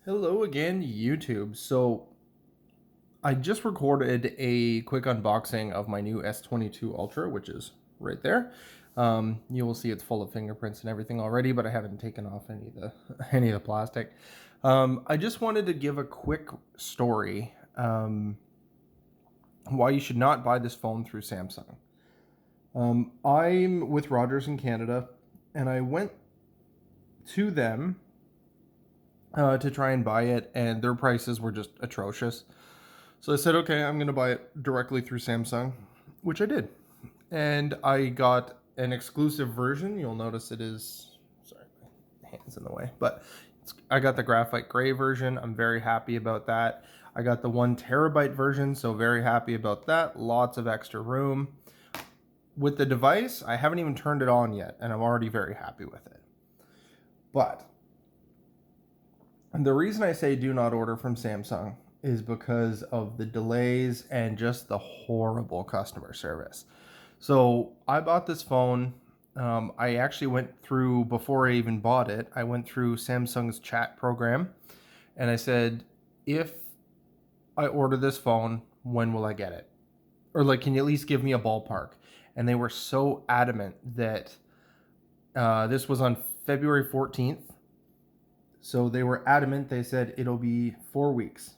Hello again, YouTube. So I just recorded a quick unboxing of my new S22 Ultra, which is right there. You will see it's full of fingerprints and everything already, but I haven't taken off any of the any of the plastic. I just wanted to give a quick story why you should not buy this phone through Samsung. I'm with Rogers in Canada, and I went to them to try and buy it, and their prices were just atrocious. So I said, okay, I'm going to buy it directly through Samsung, which I did. And I got an exclusive version. You'll notice it is, sorry, my hand's in the way, but I got the graphite gray version. I'm very happy about that. I got the 1 terabyte version, so very happy about that. Lots of extra room. With the device, I haven't even turned it on yet, and I'm already very happy with it. But the reason I say do not order from Samsung is because of the delays and just the horrible customer service. So I bought this phone. I actually went through, before I even bought it, I went through Samsung's chat program and I said, if I order this phone, when will I get it? Or like, can you at least give me a ballpark? And they were so adamant that this was on February 14th. So they were adamant. They said it'll be 4 weeks.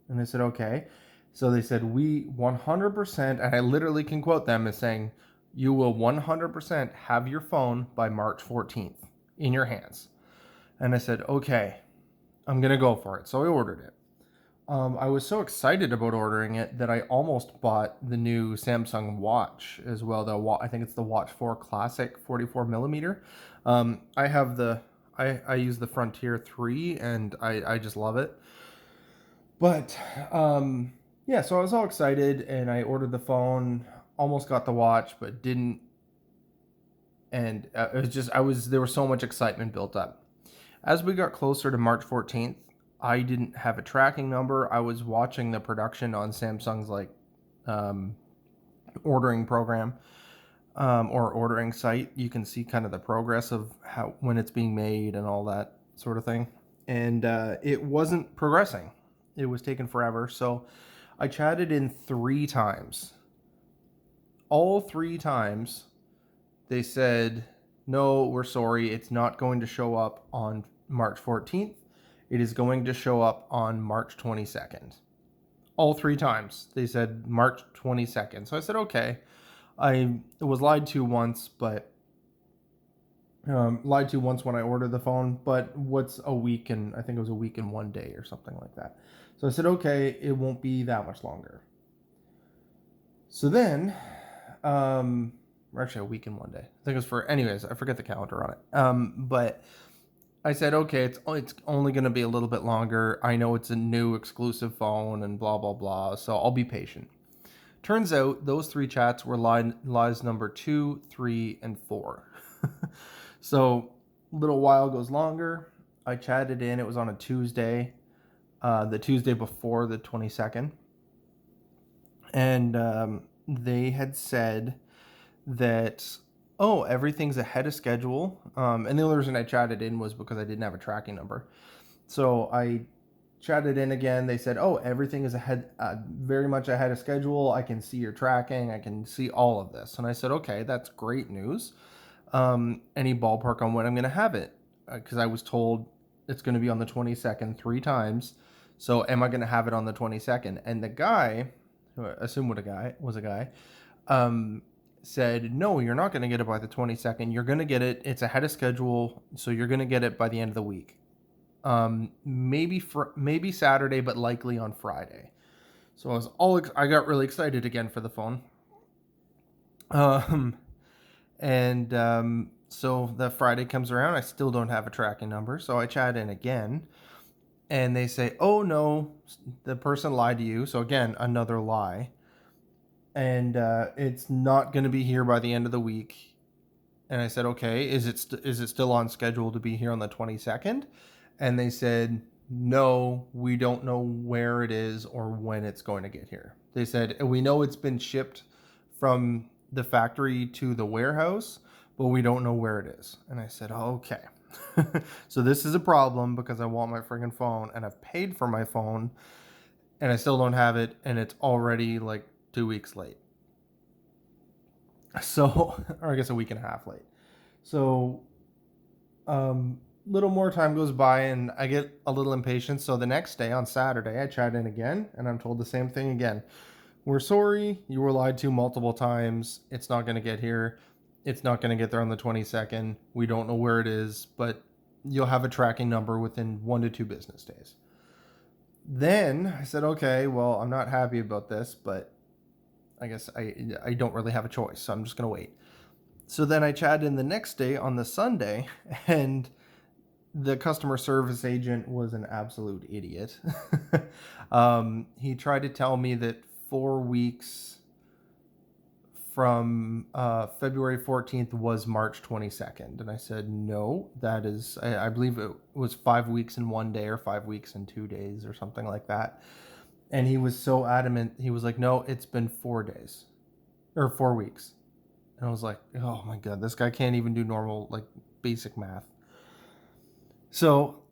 And I said, okay. So they said, we 100%, and I literally can quote them as saying, you will 100% have your phone by March 14th in your hands. And I said, okay, I'm going to go for it. So I ordered it. I was so excited about ordering it that I almost bought the new Samsung watch as well. I think it's the Watch 4 Classic 44 millimeter. I have I use the Frontier 3 and I just love it. But yeah, so I was all excited and I ordered the phone, almost got the watch, but didn't. And it was just, there was so much excitement built up. As we got closer to March 14th, I didn't have a tracking number. I was watching the production on Samsung's ordering program or ordering site. You can see kind of the progress of when it's being made and all that sort of thing. And it wasn't progressing. It was taking forever. So I chatted in 3 times. All 3 times they said, no, we're sorry. It's not going to show up on March 14th. It is going to show up on March 22nd. All 3 times they said March 22nd. So I said, okay. I was lied to once, but lied to once when I ordered the phone, but what's a week and I think it was a week and 1 day or something like that. So I said, okay, it won't be that much longer. So then, or actually a week and 1 day. I think it was anyways, I forget the calendar on it. But I said, okay, it's only going to be a little bit longer. I know it's a new exclusive phone and blah, blah, blah. So I'll be patient. Turns out those 3 chats were lies number 2, 3, and 4. So a little while goes longer. I chatted in. It was on a Tuesday, the Tuesday before the 22nd. And they had said that, oh, everything's ahead of schedule. And the only reason I chatted in was because I didn't have a tracking number. So I chatted in again. They said, oh, everything is ahead, very much ahead of schedule. I can see your tracking. I can see all of this. And I said, okay, that's great news. Any ballpark on when I'm going to have it? Because I was told it's going to be on the 22nd 3 times. So am I going to have it on the 22nd? And the guy, who I assume was a guy, said, no, you're not going to get it by the 22nd. You're going to get it. It's ahead of schedule. So you're going to get it by the end of the week. Maybe Saturday, but likely on Friday. So I got really excited again for the phone. So the Friday comes around, I still don't have a tracking number. So I chat in again and they say, oh no, the person lied to you. So again, another lie. And it's not going to be here by the end of the week. And I said, okay, is it still on schedule to be here on the 22nd? And they said, no, we don't know where it is or when it's going to get here. They said, we know it's been shipped from the factory to the warehouse, but we don't know where it is. And I said, okay. So this is a problem because I want my friggin' phone and I've paid for my phone and I still don't have it, and it's already like 2 weeks late. So, or I guess a week and a half late. So, little more time goes by and I get a little impatient. So the next day on Saturday, I chat in again and I'm told the same thing again. We're sorry, you were lied to multiple times. It's not going to get here. It's not going to get there on the 22nd. We don't know where it is, but you'll have a tracking number within 1 to 2 business days. Then I said, okay, well, I'm not happy about this, but I guess I don't really have a choice, so I'm just going to wait. So then I chatted in the next day on the Sunday, and the customer service agent was an absolute idiot. He tried to tell me that 4 weeks from February 14th was March 22nd. And I said, no, that is, I believe it was 5 weeks in 1 day or 5 weeks in 2 days or something like that. And he was so adamant. He was like, no, it's been 4 days or 4 weeks. And I was like, oh my God, this guy can't even do normal, like basic math. So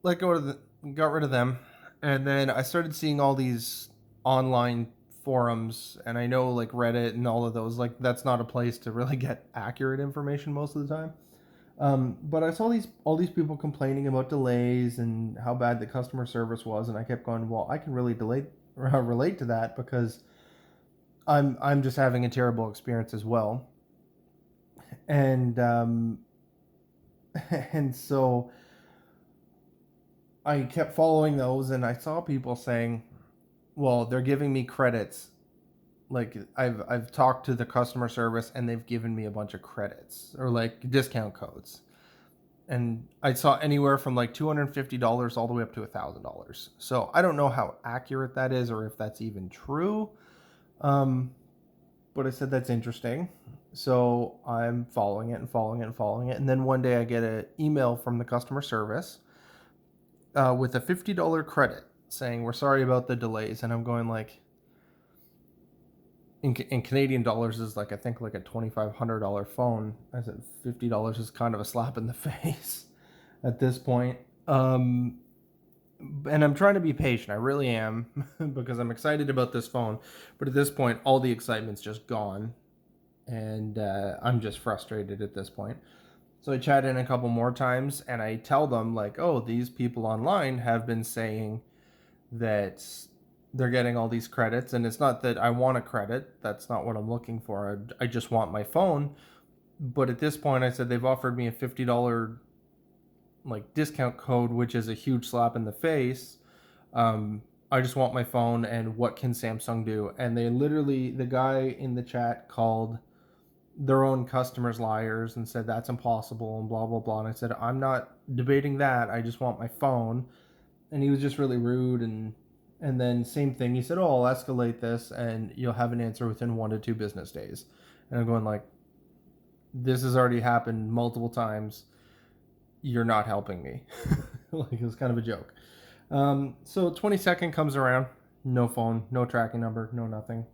got rid of them. And then I started seeing all these online forums, and I know like Reddit and all of those, like that's not a place to really get accurate information most of the time. But I saw all these people complaining about delays and how bad the customer service was, and I kept going, well, I can really relate to that because I'm just having a terrible experience as well. And and so I kept following those, and I saw people saying, well, they're giving me credits. Like I've talked to the customer service and they've given me a bunch of credits or like discount codes. And I saw anywhere from like $250 all the way up to $1,000. So I don't know how accurate that is or if that's even true. But I said that's interesting. So I'm following it and following it and following it. And then one day I get an email from the customer service with a $50 credit saying, we're sorry about the delays. And I'm going like, in Canadian dollars is like, I think like a $2,500 phone. I said $50 is kind of a slap in the face at this point. And I'm trying to be patient. I really am because I'm excited about this phone. But at this point, all the excitement's just gone. And I'm just frustrated at this point. So I chat in a couple more times and I tell them like, oh, these people online have been saying that they're getting all these credits, and it's not that I want a credit. That's not what I'm looking for. I just want my phone. But at this point, I said they've offered me a $50 like discount code, which is a huge slap in the face. I just want my phone, and what can Samsung do? And they literally, the guy in the chat called their own customers liars and said that's impossible and blah blah blah. And I said, I'm not debating that. I just want my phone. And he was just really rude. And then same thing, he said, oh, I'll escalate this and you'll have an answer within 1 to 2 business days. And I'm going like, this has already happened multiple times. You're not helping me. Like, it was kind of a joke. So 22nd comes around, no phone, no tracking number, no nothing.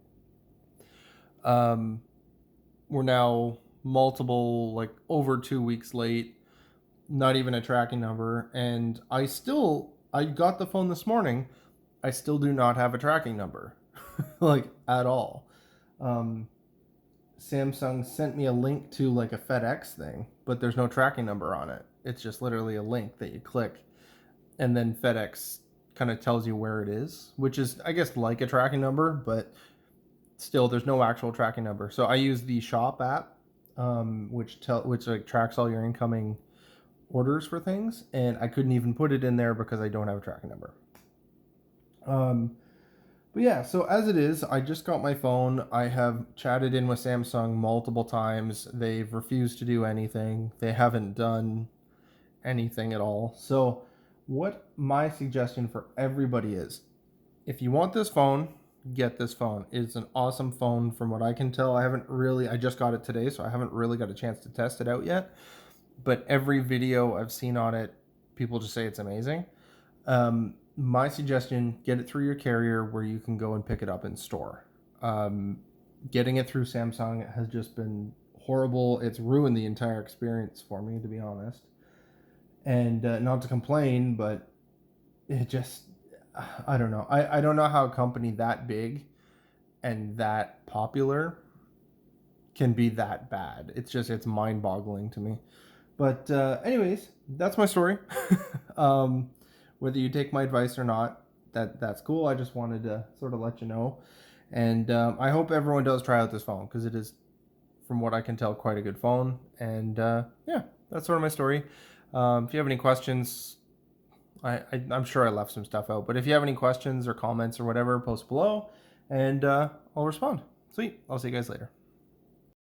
We're now multiple, like over 2 weeks late, not even a tracking number. And I got the phone this morning. I still do not have a tracking number, like at all. Samsung sent me a link to like a FedEx thing, but there's no tracking number on it. It's just literally a link that you click, and then FedEx kind of tells you where it is, which is, I guess, like a tracking number, but still, there's no actual tracking number. So I use the Shop app, which like tracks all your incoming orders for things, and I couldn't even put it in there because I don't have a tracking number. But yeah, so as it is, I just got my phone. I have chatted in with Samsung multiple times. They've refused to do anything. They haven't done anything at all. So what my suggestion for everybody is, if you want this phone, get this phone. It's an awesome phone from what I can tell. I just got it today, so I haven't really got a chance to test it out yet. But every video I've seen on it, people just say it's amazing. My suggestion, get it through your carrier where you can go and pick it up in store. Getting it through Samsung has just been horrible. It's ruined the entire experience for me, to be honest. And not to complain, but it just, I don't know. I don't know how a company that big and that popular can be that bad. It's mind boggling to me. But anyways, that's my story. um, whether you take my advice or not, that's cool. I just wanted to sort of let you know. And I hope everyone does try out this phone, because it is, from what I can tell, quite a good phone. And yeah, that's sort of my story. If you have any questions, I'm sure I left some stuff out, but if you have any questions or comments or whatever, post below, and I'll respond. Sweet. I'll see you guys later.